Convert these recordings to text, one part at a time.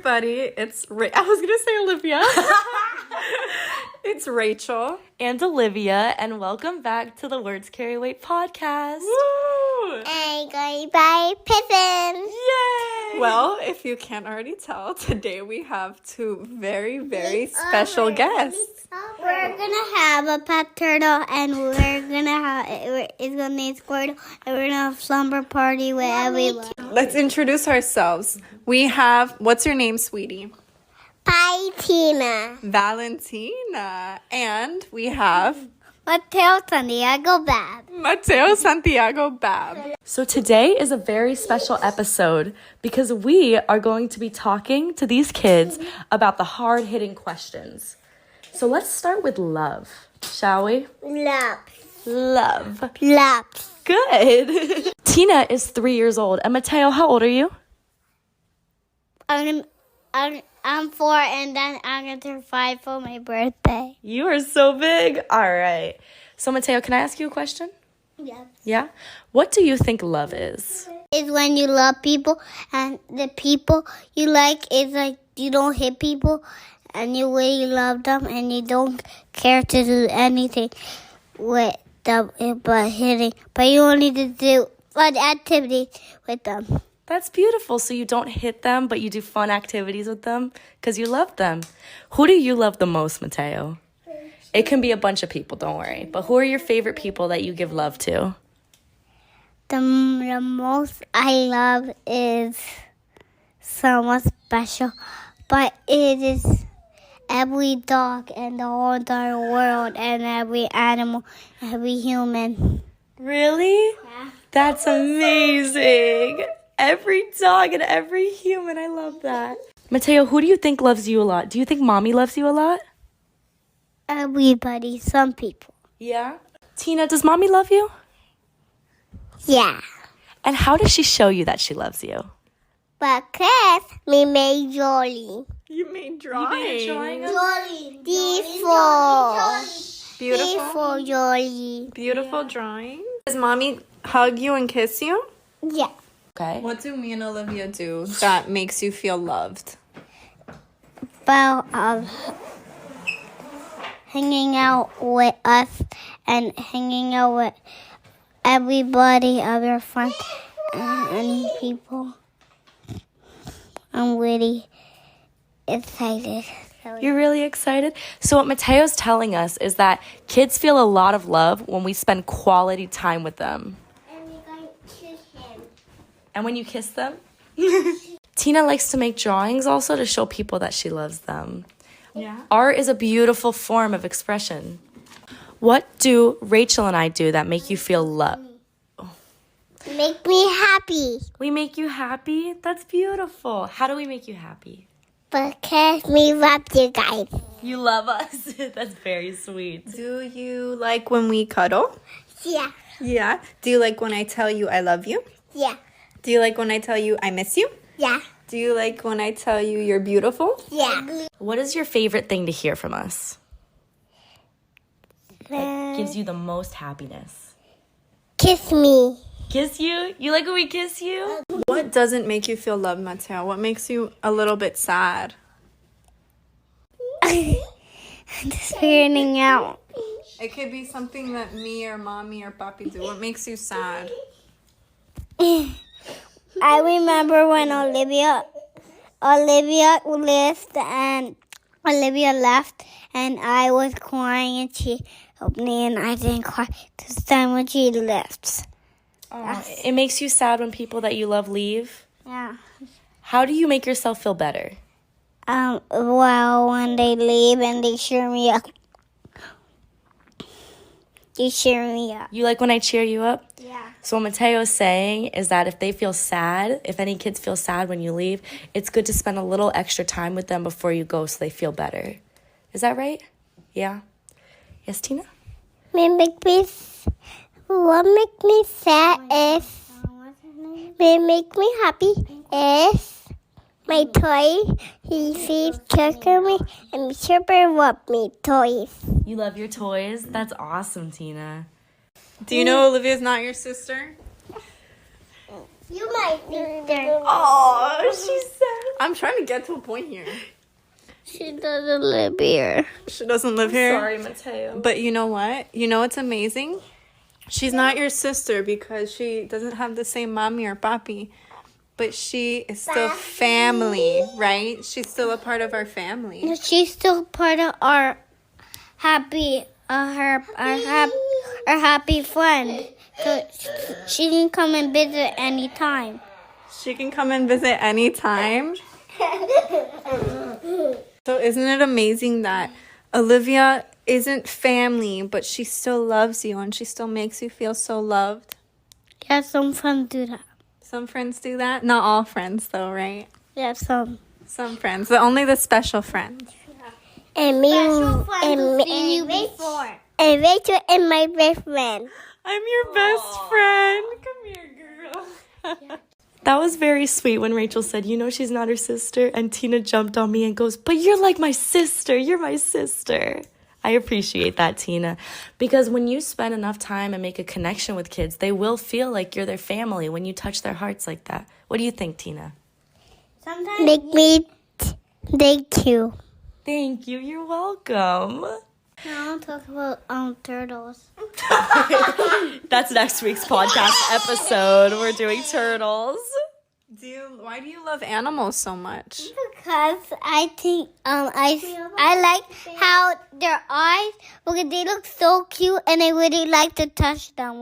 everybody. I was going to say Olivia. It's Rachel. And Olivia, and welcome back to the Words Carry Weight podcast. Woo! I'm going by Pippin. Yay! Well, if you can't already tell, today we have two very, very special guests. We're gonna have a pet turtle, and it's gonna name Squirtle, and we're gonna have slumber party with everyone. Let's introduce ourselves. We have, what's your name, sweetie? Bye, Tina. Valentina. And we have Mateo Santiago Bab. Mateo Santiago Bab. So today is a very special episode because we are going to be talking to these kids about the hard-hitting questions. So let's start with love, shall we? Love. Love. Love. Good. Tina is 3 years old. And Mateo, how old are you? I'm 4, and then I'm gonna turn 5 for my birthday. You are so big. All right. So Mateo, can I ask you a question? Yes. Yeah? What do you think love is? Is when you love people, and the people you like is like you don't hit people, and you really love them, and you don't care to do anything with them but hitting. But you only to do fun activities with them. That's beautiful. So you don't hit them, but you do fun activities with them because you love them. Who do you love the most, Mateo? It can be a bunch of people, don't worry. But who are your favorite people that you give love to? The most I love is someone special, but it is every dog in the whole entire world, and every animal, every human. Really? Yeah. That's amazing. Every dog and every human. I love that. Mateo, who do you think loves you a lot? Do you think mommy loves you a lot? Everybody, some people. Yeah. Tina, does mommy love you? Yeah. And how does she show you that she loves you? Because we made Jolly. You made drawings. Jolly. Beautiful. Beautiful. Jolly. Beautiful drawing. Does mommy hug you and kiss you? Yeah. Okay. What do me and Olivia do that makes you feel loved? Well, hanging out with us and hanging out with everybody, other friends, and any people. I'm really excited. You're really excited? So what Mateo's telling us is that kids feel a lot of love when we spend quality time with them. And we're going to kiss him. And when you kiss them? Tina likes to make drawings also to show people that she loves them. Yeah. Art is a beautiful form of expression. What do Rachel and I do that make you feel love? Make me happy. We make you happy? That's beautiful. How do we make you happy? Because we love you guys. You love us. That's very sweet. Do you like when we cuddle? Yeah. Yeah. Do you like when I tell you I love you? Yeah. Do you like when I tell you I miss you? Yeah. Do you like when I tell you you're beautiful? Yeah. What is your favorite thing to hear from us? That gives you the most happiness. Kiss me. Kiss you? You like when we kiss you? What doesn't make you feel loved, Mateo? What makes you a little bit sad? Just figuring out. It could be something that me or mommy or papi do. What makes you sad? I remember when Olivia left and I was crying and she helped me and I didn't cry this time when she left. It makes you sad when people that you love leave? Yeah. How do you make yourself feel better? Well, when they leave and they cheer me up. They cheer me up. You like when I cheer you up? Yeah. So what Mateo is saying is that if they feel sad, if any kids feel sad when you leave, it's good to spend a little extra time with them before you go so they feel better. Is that right? Yeah? Yes, Tina? What makes me sad is, what makes me happy is my toy. He sees me and super love me toys. You love your toys? That's awesome, Tina. Do you know Olivia's not your sister? You my sister. Oh, she said. I'm trying to get to a point here. She doesn't live here. She doesn't live here. Sorry, Mateo. But you know what? You know what's amazing? She's not your sister because she doesn't have the same mommy or papi. But she is still family, right? She's still a part of our family. She's still part of our happy, our happy friend. So she can come and visit anytime. She can come and visit anytime. So isn't it amazing that Olivia isn't family, but she still loves you and she still makes you feel so loved? Yeah, some friends do that. Some friends do that. Not all friends, though, right? Yeah, some. Some friends, but only the special friends. And me, and Rachel and my best friend. I'm your best friend. Come here, girl. That was very sweet when Rachel said, you know, she's not her sister. And Tina jumped on me and goes, but you're like my sister. You're my sister. I appreciate that, Tina. Because when you spend enough time and make a connection with kids, they will feel like you're their family when you touch their hearts like that. What do you think, Tina? Sometimes make me thank you. Thank you. You're welcome. I want to talk about turtles. That's next week's podcast episode. We're doing turtles. Why do you love animals so much? Because I think I like how their eyes, because they look so cute and I really like to touch them.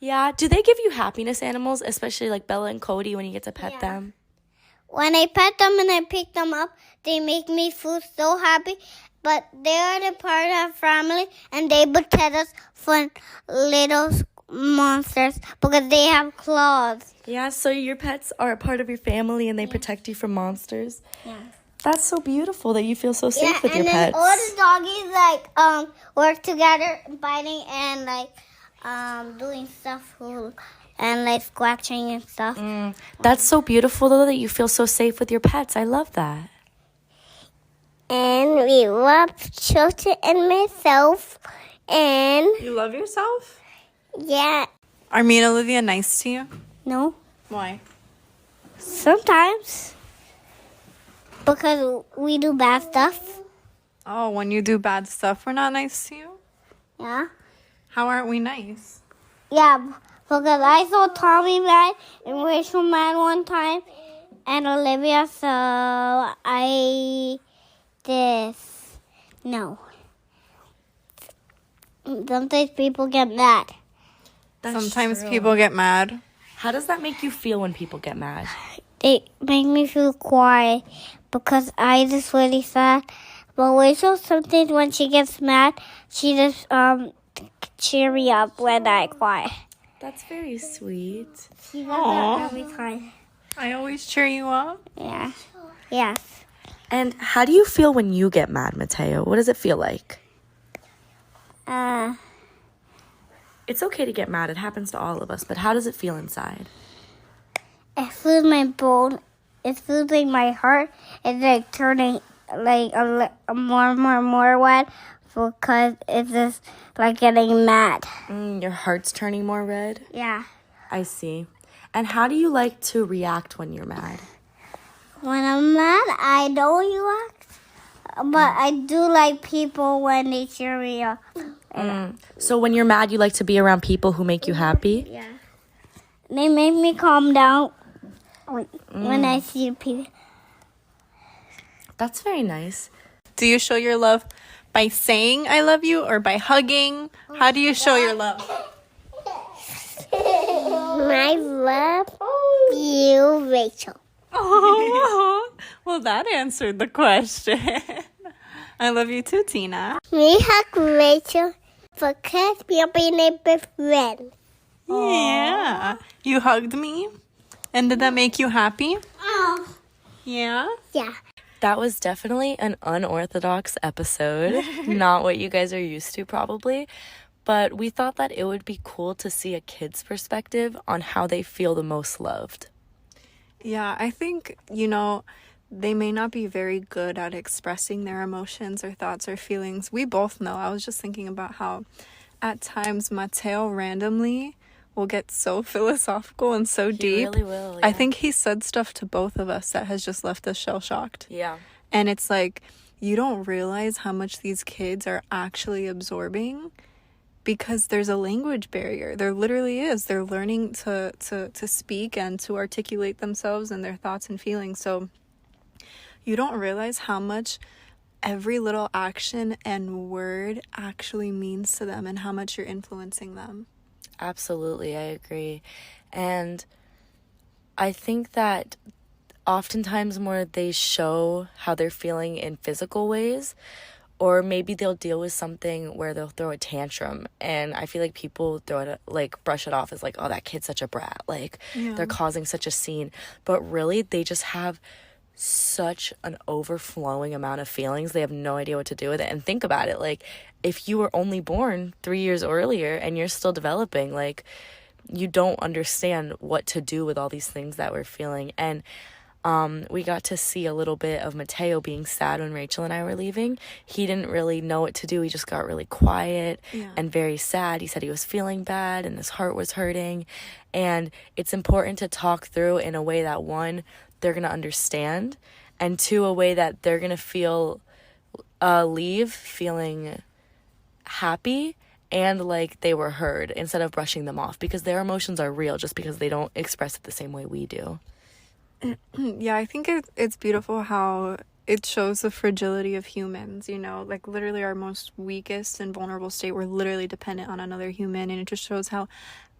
Yeah. Do they give you happiness, animals, especially like Bella and Cody when you get to pet them? When I pet them and I pick them up, they make me feel so happy. But they are the part of family and they protect us from little monsters because they have claws. Yeah, so your pets are a part of your family and they protect you from monsters. Yeah. That's so beautiful that you feel so safe with your and then pets. all the doggies work together, biting and doing stuff and scratching and stuff. That's so beautiful though that you feel so safe with your pets. I love that. And we love children and myself. And You love yourself? yeah, Are me and Olivia nice to you? no, Why? sometimes because we do bad stuff. Oh, when you do bad stuff, we're not nice to you? Yeah. How aren't we nice? Yeah, because I saw Tommy mad and Rachel mad one time, and Olivia, so no. Sometimes people get mad. Sometimes people get mad. How does that make you feel when people get mad? They make me feel quiet because I just really sad. But Rachel, sometimes when she gets mad, she just cheer me up when I cry. That's very sweet. She does that every time. I always cheer you up. Yeah. Yes. And how do you feel when you get mad, Mateo? What does it feel like? It's okay to get mad. It happens to all of us. But how does it feel inside? It feels my bone. It feels like my heart is turning more red because it's just getting mad. Your heart's turning more red? Yeah. I see. And how do you like to react when you're mad? When I'm mad, I don't react. But I do like people when they cheer me up. So when you're mad, you like to be around people who make you happy? Yeah. They make me calm down when I see people. That's very nice. Do you show your love by saying I love you or by hugging? How do you show your love? I love you, Rachel. Oh, well, that answered the question. I love you too, Tina. We hug Rachel because we are being a best friend. Yeah. You hugged me? And did that make you happy? Oh. Yeah? Yeah. That was definitely an unorthodox episode. Not what you guys are used to, probably. But we thought that it would be cool to see a kid's perspective on how they feel the most loved. Yeah, I think, they may not be very good at expressing their emotions or thoughts or feelings. We both know. I was just thinking about how at times Mateo randomly will get so philosophical and so deep. Really will, I yeah. think he said stuff to both of us that has just left us shell-shocked. Yeah. And it's like, you don't realize how much these kids are actually absorbing because there's a language barrier. There literally is. They're learning to speak and to articulate themselves and their thoughts and feelings. So you don't realize how much every little action and word actually means to them and how much you're influencing them. Absolutely, I agree. And I think that oftentimes more they show how they're feeling in physical ways, or maybe they'll deal with something where they'll throw a tantrum, and I feel like people throw it, like, brush it off as like, oh, that kid's such a brat, like, they're causing such a scene. But really, they just have such an overflowing amount of feelings. They have no idea what to do with it. And think about it, like, if you were only born 3 years earlier and you're still developing, like, you don't understand what to do with all these things that we're feeling. And we got to see a little bit of Mateo being sad when Rachel and I were leaving. He didn't really know what to do. He just got really quiet and very sad. He said he was feeling bad and his heart was hurting. And it's important to talk through in a way that, one, they're going to understand, and two, a way that they're going to feel, leave feeling happy and like they were heard, instead of brushing them off, because their emotions are real just because they don't express it the same way we do. Yeah, I think it's beautiful how it shows the fragility of humans, you know, like literally our most weakest and vulnerable state, we're literally dependent on another human, and it just shows how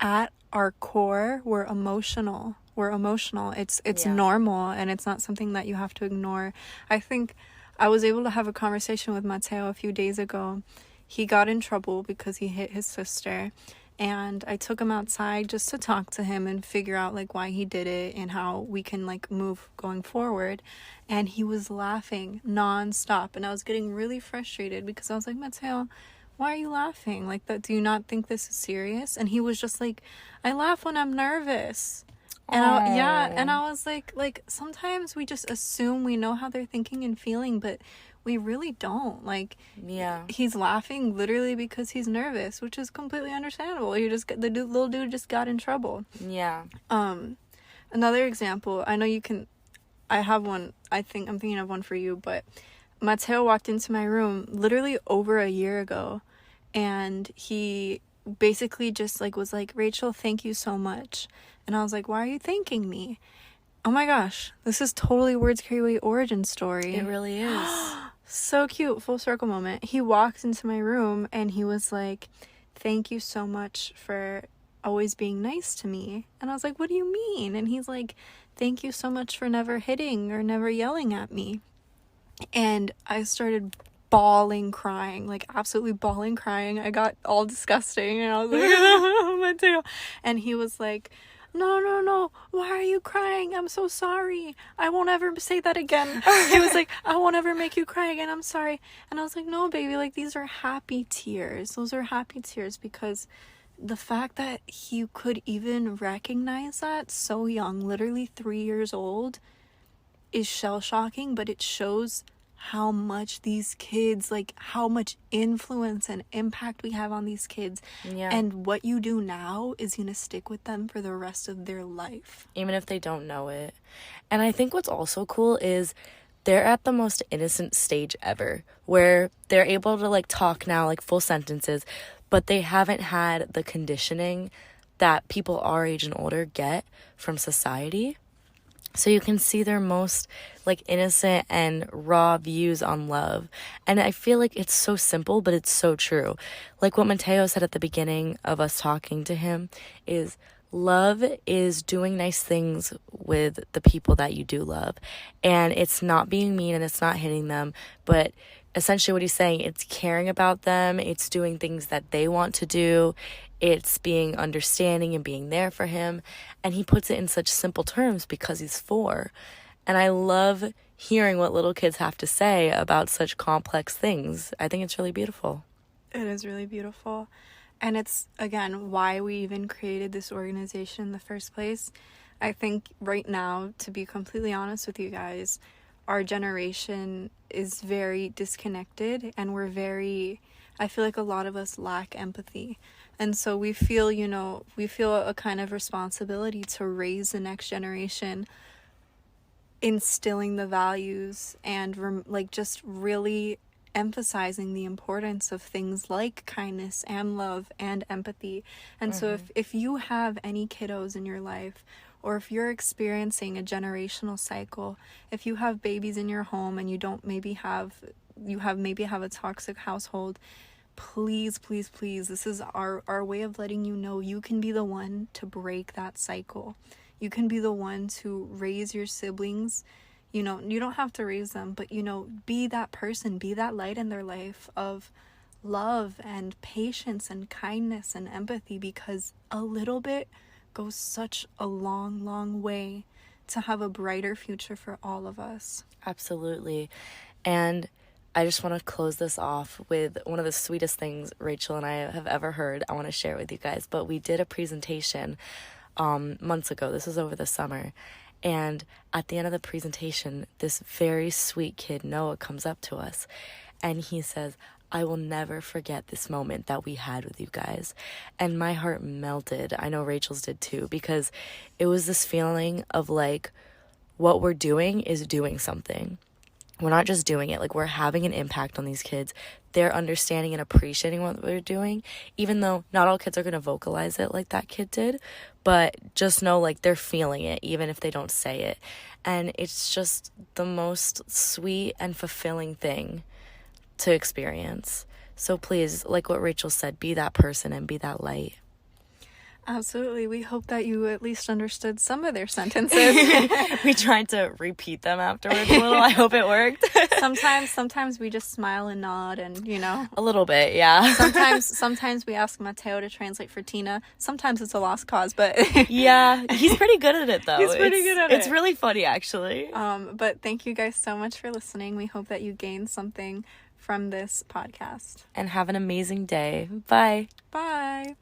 at our core we're emotional. It's normal, and it's not something that you have to ignore. I think I was able to have a conversation with Mateo a few days ago. He got in trouble because he hit his sister, and I took him outside just to talk to him and figure out like why he did it and how we can like move going forward. And he was laughing nonstop, and I was getting really frustrated because I was like, Mateo, why are you laughing like that? Do you not think this is serious? And he was just like, I laugh when I'm nervous. And I was like sometimes we just assume we know how they're thinking and feeling, but we really don't. Like, he's laughing literally because he's nervous, which is completely understandable. Little dude just got in trouble. Yeah. Another example, I know you can, I have one, I'm thinking of one for you, but Mateo walked into my room literally over a year ago, and he basically just like was like, Rachel, thank you so much. And I was like, why are you thanking me? Oh my gosh, this is totally Words Carry Weight origin story. It really is. So cute, full circle moment. He walked into my room and he was like, thank you so much for always being nice to me. And I was like, what do you mean? And he's like, thank you so much for never hitting or never yelling at me. And I started crying, like absolutely crying. I got all disgusting and I was like, oh, Mateo. And he was like, no, why are you crying? I'm so sorry. I won't ever say that again. He was like, I won't ever make you cry again. I'm sorry. And I was like, no, baby, like these are happy tears. Those are happy tears, because the fact that he could even recognize that so young, literally 3 years old, is shell-shocking, but it shows how much these kids, like how much influence and impact we have on these kids. And what you do now is going to stick with them for the rest of their life, even if they don't know it. And I think what's also cool is they're at the most innocent stage ever, where they're able to like talk now like full sentences, but they haven't had the conditioning that people our age and older get from society. So you can see their most like innocent and raw views on love. And I feel like it's so simple, but it's so true. Like what Mateo said at the beginning of us talking to him is, love is doing nice things with the people that you do love. And it's not being mean and it's not hitting them, but essentially what he's saying, it's caring about them, it's doing things that they want to do, it's being understanding and being there for him. And he puts it in such simple terms because he's 4. And I love hearing what little kids have to say about such complex things. I think it's really beautiful. It is really beautiful. And it's, again, why we even created this organization in the first place. I think right now, to be completely honest with you guys, our generation is very disconnected, and we're very, I feel like a lot of us lack empathy. And so we feel, a kind of responsibility to raise the next generation, instilling the values and just really emphasizing the importance of things like kindness and love and empathy. And so if you have any kiddos in your life, or if you're experiencing a generational cycle, if you have babies in your home and you maybe have a toxic household, please, please, please, this is our way of letting you know you can be the one to break that cycle. You can be the one to raise your siblings. You don't have to raise them, but, be that person, be that light in their life of love and patience and kindness and empathy, because a little bit goes such a long, long way to have a brighter future for all of us. Absolutely. And I just want to close this off with one of the sweetest things Rachel and I have ever heard. I want to share with you guys. But we did a presentation months ago. This was over the summer. And at the end of the presentation, this very sweet kid, Noah, comes up to us. And he says, I will never forget this moment that we had with you guys. And my heart melted. I know Rachel's did too. Because it was this feeling of like, what we're doing is doing something. We're not just doing it, like we're having an impact on these kids. They're understanding and appreciating what we're doing, even though not all kids are going to vocalize it like that kid did, but just know like they're feeling it, even if they don't say it. And it's just the most sweet and fulfilling thing to experience. So please, like what Rachel said, be that person and be that light. Absolutely. We hope that you at least understood some of their sentences. We tried to repeat them afterwards a little. I hope it worked. Sometimes we just smile and nod and, A little bit, yeah. Sometimes we ask Mateo to translate for Tina. Sometimes it's a lost cause, but... Yeah, he's pretty good at it, though. He's pretty good at it. It's really funny, actually. But thank you guys so much for listening. We hope that you gained something from this podcast. And have an amazing day. Bye. Bye.